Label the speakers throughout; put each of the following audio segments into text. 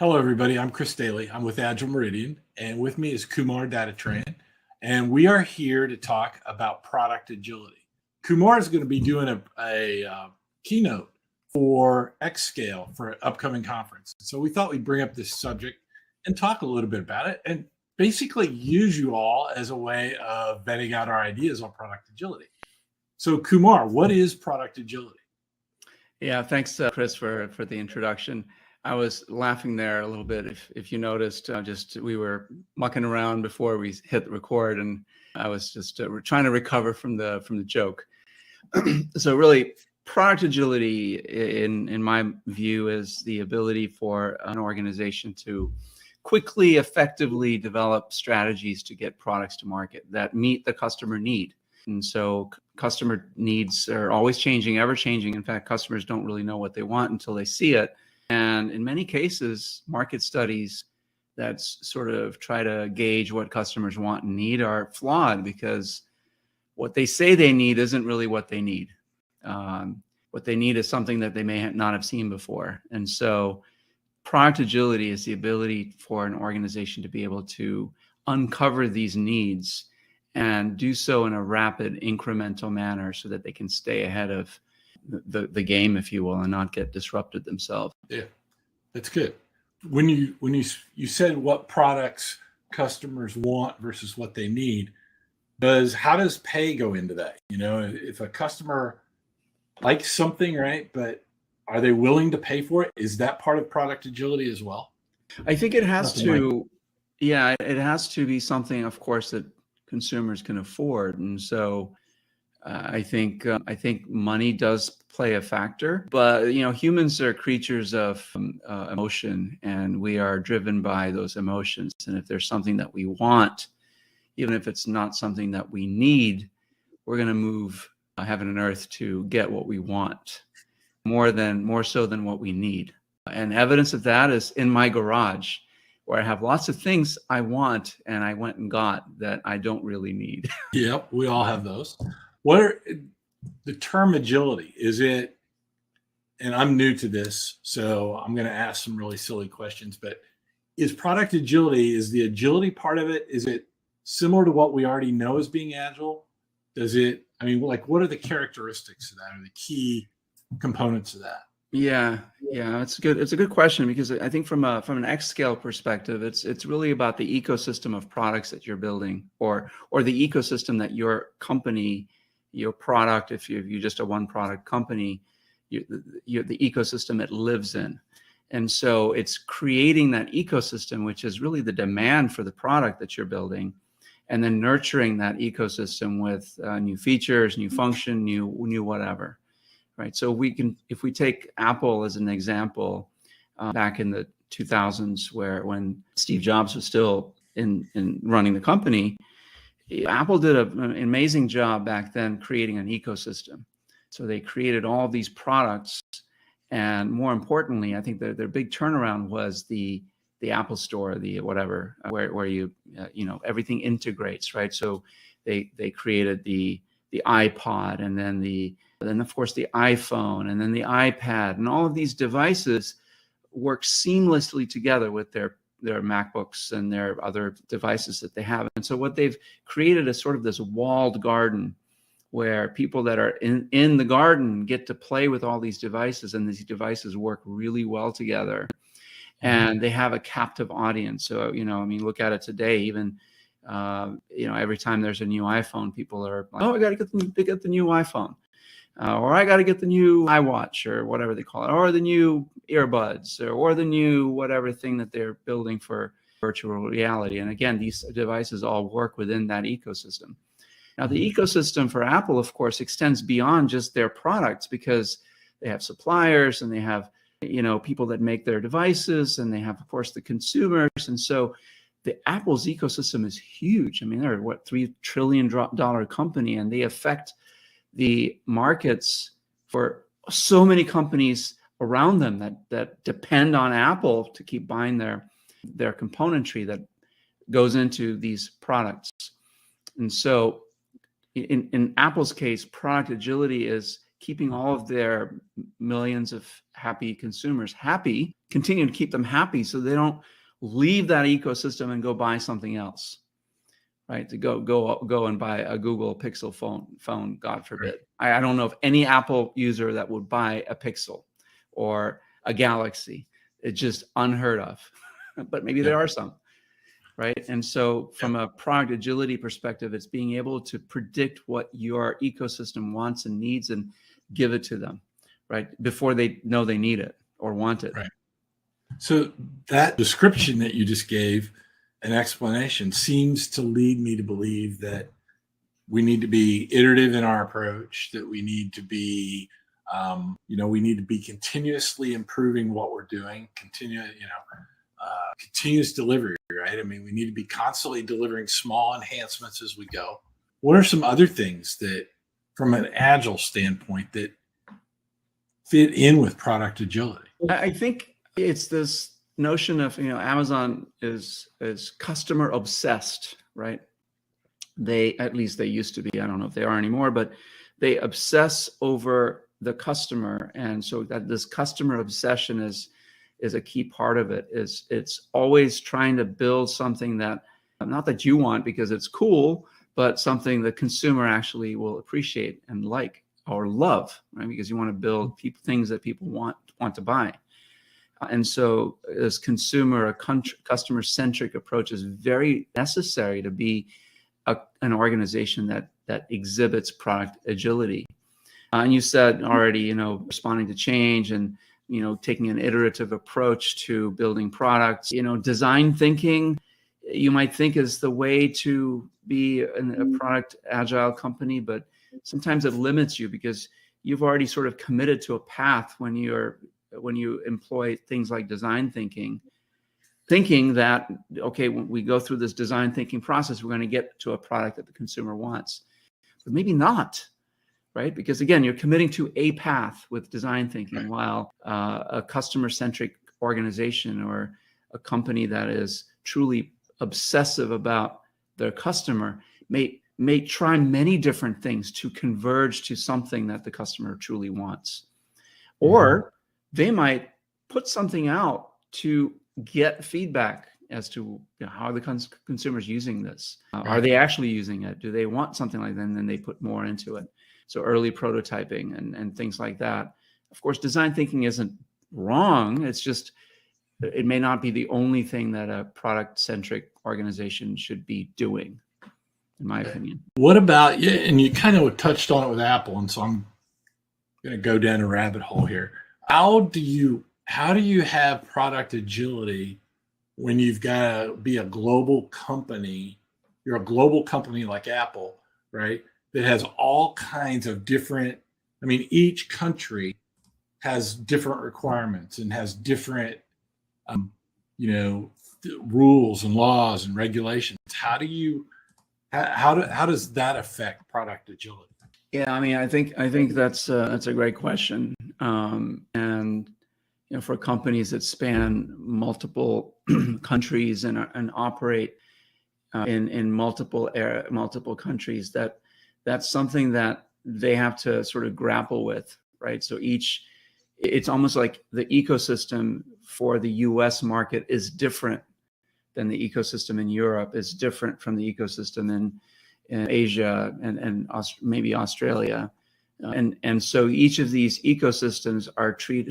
Speaker 1: Hello, everybody. I'm Chris Daly. I'm with Agile Meridian, and with me is Kumar Dattatreyan, and we are here to talk about product agility. Kumar is going to be doing a keynote for Xscale for an upcoming conference. So we thought we'd bring up this subject and talk a little bit about it, and basically use you all as a way of vetting out our ideas on product agility. So, Kumar, what is product agility?
Speaker 2: Yeah, thanks, Chris, for the introduction. I was laughing there a little bit. If you noticed, we were mucking around before we hit record, and I was just trying to recover from the joke. So really, product agility, in my view, is the ability for an organization to quickly, effectively develop strategies to get products to market that meet the customer need. And so customer needs are always changing, ever changing. In fact, customers don't really know what they want until they see it. And in many cases, market studies that sort of try to gauge what customers want and need are flawed, because what they say they need isn't really what they need. What they need is something that they may not have seen before. And so product agility is the ability for an organization to be able to uncover these needs and do so in a rapid, incremental manner so that they can stay ahead of the game, if you will, and not get disrupted themselves.
Speaker 1: Yeah, that's good. When you said what products customers want versus what they need, how does pay go into that? You know, if a customer likes something, right, but are they willing to pay for it? Is that part of product agility as well?
Speaker 2: I think it has to. Yeah, it has to be something, of course, that consumers can afford, and so I think money does play a factor. But humans are creatures of emotion, and we are driven by those emotions. And if there's something that we want, even if it's not something that we need, we're going to move heaven and earth to get what we want, more so than what we need. And evidence of that is in my garage, where I have lots of things I want and I went and got that I don't really need.
Speaker 1: Yep, we all have those. What are the term agility? Is it, and I'm new to this, so I'm going to ask some really silly questions, but is product agility, is the agility part of it, is it similar to what we already know as being agile? What are the characteristics of that, or the key components of that?
Speaker 2: Yeah, it's good. It's a good question, because I think from an Xscale perspective, it's really about the ecosystem of products that you're building, or the ecosystem that your company, your product, if you're just a one product company, the ecosystem it lives in. And so it's creating that ecosystem, which is really the demand for the product that you're building, and then nurturing that ecosystem with new features, new function, new whatever. Right. So if we take Apple as an example, back in the 2000s, when Steve Jobs was still in running the company, Apple did an amazing job back then creating an ecosystem. So they created all these products, and more importantly, I think their big turnaround was the Apple Store, the whatever, where you everything integrates, right? So they created the iPod, and then of course the iPhone, and then the iPad, and all of these devices work seamlessly together with their MacBooks and their other devices that they have. And so what they've created is sort of this walled garden, where people that are in the garden get to play with all these devices, and these devices work really well together, and they have a captive audience. So look at it today, even every time there's a new iPhone, people are like, oh, I got to get the new iPhone. Or I got to get the new iWatch, or whatever they call it, or the new earbuds, or the new whatever thing that they're building for virtual reality. And again, these devices all work within that ecosystem. Now, the ecosystem for Apple, of course, extends beyond just their products, because they have suppliers, and they have people that make their devices, and they have, of course, the consumers. And so the Apple's ecosystem is huge. I mean, they're $3 trillion company, and they affect the markets for so many companies around them that depend on Apple to keep buying their componentry that goes into these products. And so in Apple's case, product agility is keeping all of their millions of happy consumers happy, continue to keep them happy so they don't leave that ecosystem and go buy something else, right? To go and buy a Google Pixel phone, God forbid. Right. I don't know of any Apple user that would buy a Pixel or a Galaxy. It's just unheard of, but maybe there are some. Right. And so from a product agility perspective, it's being able to predict what your ecosystem wants and needs and give it to them, right, before they know they need it or want it.
Speaker 1: Right. So that description that you just gave, an explanation, seems to lead me to believe that we need to be iterative in our approach, that we need to be, we need to be continuously improving what we're doing, continuous delivery, right? I mean, we need to be constantly delivering small enhancements as we go. What are some other things that, from an agile standpoint, that fit in with product agility?
Speaker 2: I think it's this notion of, Amazon is customer obsessed, right? At least they used to be. I don't know if they are anymore, but they obsess over the customer, and so that this customer obsession is a key part of it. It's always trying to build something that, not that you want because it's cool, but something the consumer actually will appreciate and like or love, right? Because you want to build things that people want to buy. And so this customer-centric approach is very necessary to be an organization that exhibits product agility. And you said already, responding to change and taking an iterative approach to building products. Design thinking, you might think is the way to be a product agile company, but sometimes it limits you because you've already sort of committed to a path when you employ things like design thinking that, okay, when we go through this design thinking process, we're going to get to a product that the consumer wants, but maybe not. Right? Because again, you're committing to a path with design thinking, while a customer-centric organization or a company that is truly obsessive about their customer may try many different things to converge to something that the customer truly wants. Or they might put something out to get feedback as to how the consumers using this. Are they actually using it? Do they want something like that? And then they put more into it. So early prototyping and things like that. Of course, design thinking isn't wrong. It's just, it may not be the only thing that a product-centric organization should be doing, in my opinion.
Speaker 1: What about, and you kind of touched on it with Apple, and so I'm going to go down a rabbit hole here. How do you have product agility when you've got to be a global company? You're a global company like Apple, right? That has all kinds of different, each country has different requirements and has different, rules and laws and regulations. How does that affect product agility?
Speaker 2: Yeah, I think that's a great question. And for companies that span multiple countries and operate in multiple countries, that's something that they have to sort of grapple with, right? So it's almost like the ecosystem for the US market is different than the ecosystem in Europe, is different from the ecosystem in Asia and maybe Australia. And so each of these ecosystems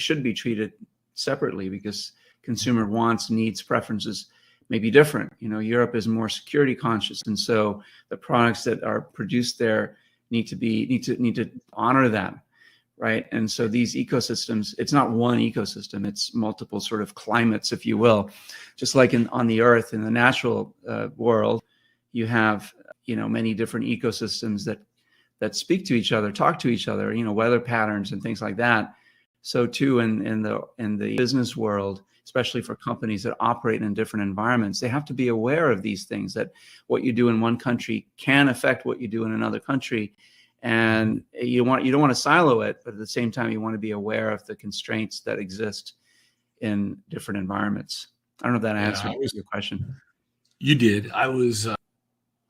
Speaker 2: should be treated separately because consumer wants, needs, preferences may be different. Europe is more security conscious, and so the products that are produced there need to honor that, right? And so these ecosystems, it's not one ecosystem; it's multiple sort of climates, if you will. Just like on the Earth, in the natural world, you have many different ecosystems that speak to each other, talk to each other, weather patterns and things like that. So too in the business world, especially for companies that operate in different environments, they have to be aware of these things, that what you do in one country can affect what you do in another country. And you don't want to silo it, but at the same time, you want to be aware of the constraints that exist in different environments. I don't know if that answered your question.
Speaker 1: You did. I was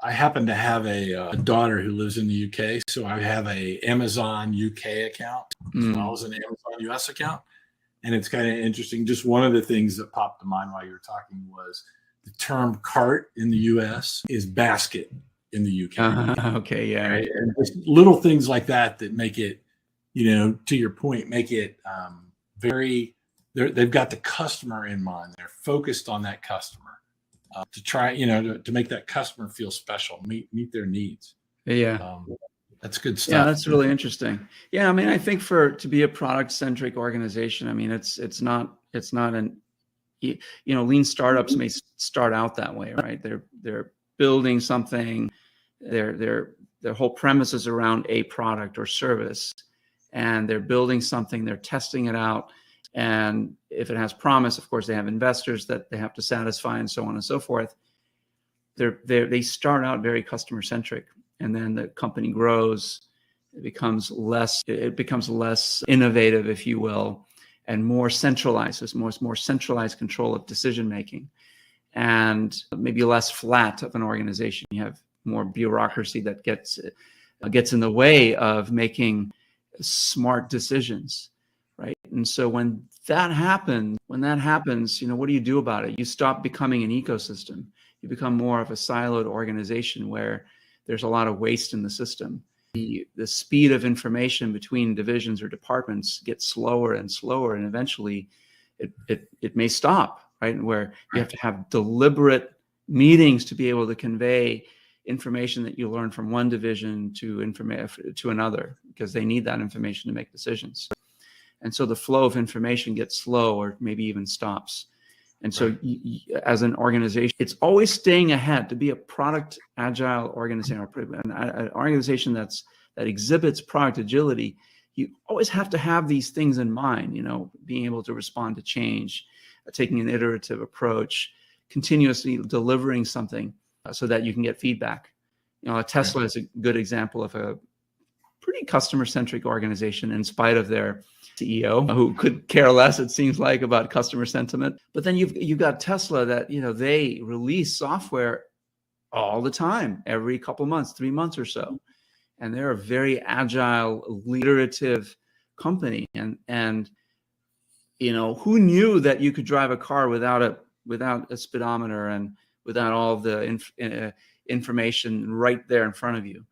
Speaker 1: I happen to have a daughter who lives in the UK, so I have a Amazon UK account as well as an Amazon US account. And it's kind of interesting. Just one of the things that popped to mind while you were talking was the term cart in the US is basket in the UK.
Speaker 2: Okay, yeah.
Speaker 1: Right? And just little things like that that make it, to your point, make it very, they've got the customer in mind. They're focused on that customer to try, to make that customer feel special, meet their needs.
Speaker 2: Yeah.
Speaker 1: That's good stuff.
Speaker 2: Yeah, that's really interesting. Yeah, I mean, I think to be a product-centric organization, I mean, it's not an, lean startups may start out that way, right? They're building something, their whole premise is around a product or service, and they're building something, they're testing it out, and if it has promise, of course, they have investors that they have to satisfy, and so on and so forth. They start out very customer-centric. And then the company grows, it becomes less innovative, if you will, and more centralized. There's more centralized control of decision making, and maybe less flat of an organization. You have more bureaucracy that gets in the way of making smart decisions, right? And so when that happens, what do you do about it? You stop becoming an ecosystem. You become more of a siloed organization where there's a lot of waste in the system. The speed of information between divisions or departments gets slower and slower, and eventually it may stop, right? Where you have to have deliberate meetings to be able to convey information that you learn from one division to another, because they need that information to make decisions. And so the flow of information gets slow, or maybe even stops. And so as an organization, it's always staying ahead. To be a product agile organization, or an organization that exhibits product agility, you always have to have these things in mind, being able to respond to change, taking an iterative approach, continuously delivering something so that you can get feedback. Tesla is a good example of a pretty customer-centric organization, in spite of their CEO, who could care less, it seems like, about customer sentiment. But then you've got Tesla that, they release software all the time, every couple months, 3 months or so. And they're a very agile, iterative company. And who knew that you could drive a car without a speedometer and without all the information right there in front of you?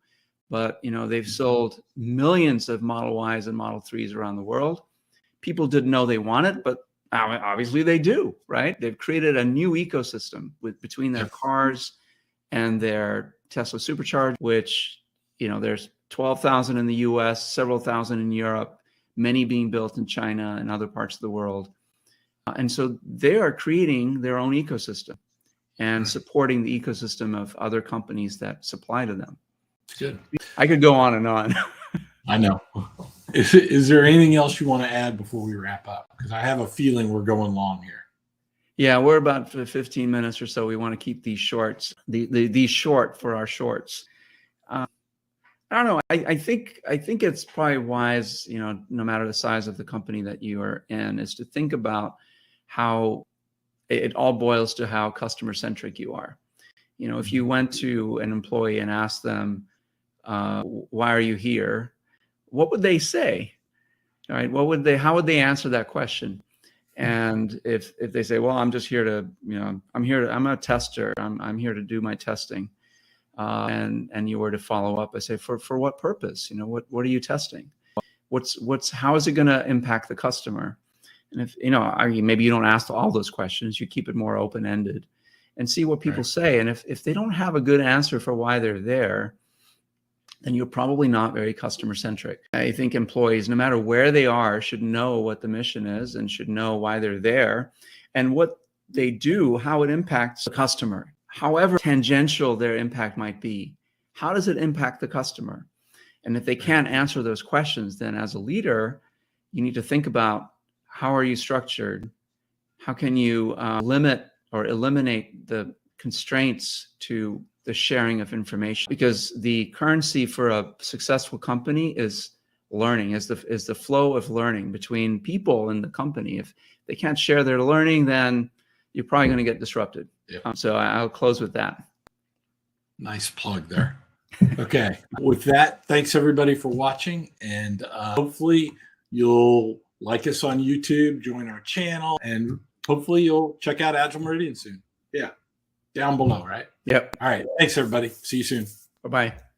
Speaker 2: But, they've sold millions of Model Ys and Model 3s around the world. People didn't know they wanted, but obviously they do, right? They've created a new ecosystem between their cars and their Tesla Supercharger, which, there's 12,000 in the US, several thousand in Europe, many being built in China and other parts of the world. And so they are creating their own ecosystem and supporting the ecosystem of other companies that supply to them.
Speaker 1: Good.
Speaker 2: I could go on and on.
Speaker 1: I know. Is there anything else you want to add before we wrap up? Because I have a feeling we're going long here.
Speaker 2: Yeah, we're about 15 minutes or so. We want to keep these shorts, these short for our shorts. I don't know. I think it's probably wise, no matter the size of the company that you are in, is to think about how it all boils to how customer-centric you are. If you went to an employee and asked them, why are you here? What would they say? All right. How would they answer that question? And if they say, well, I'm just here to, I'm a tester. I'm here to do my testing. And you were to follow up, I say, for what purpose? What are you testing? How is it going to impact the customer? And if, maybe you don't ask all those questions, you keep it more open-ended and see what people say. And if they don't have a good answer for why they're there, then you're probably not very customer-centric. I think employees, no matter where they are, should know what the mission is and should know why they're there and what they do, how it impacts the customer. However tangential their impact might be, how does it impact the customer? And if they can't answer those questions, then as a leader, you need to think about, how are you structured? How can you limit or eliminate the constraints to the sharing of information? Because the currency for a successful company is learning, is the flow of learning between people in the company. If they can't share their learning, then you're probably going to get disrupted. So I'll close with that.
Speaker 1: Nice plug there. Okay. With that, thanks everybody for watching, and hopefully you'll like us on YouTube, join our channel, and hopefully you'll check out Agile Meridian soon. Yeah. Down below, right?
Speaker 2: Yep.
Speaker 1: All right. Thanks everybody. See you soon.
Speaker 2: Bye-bye.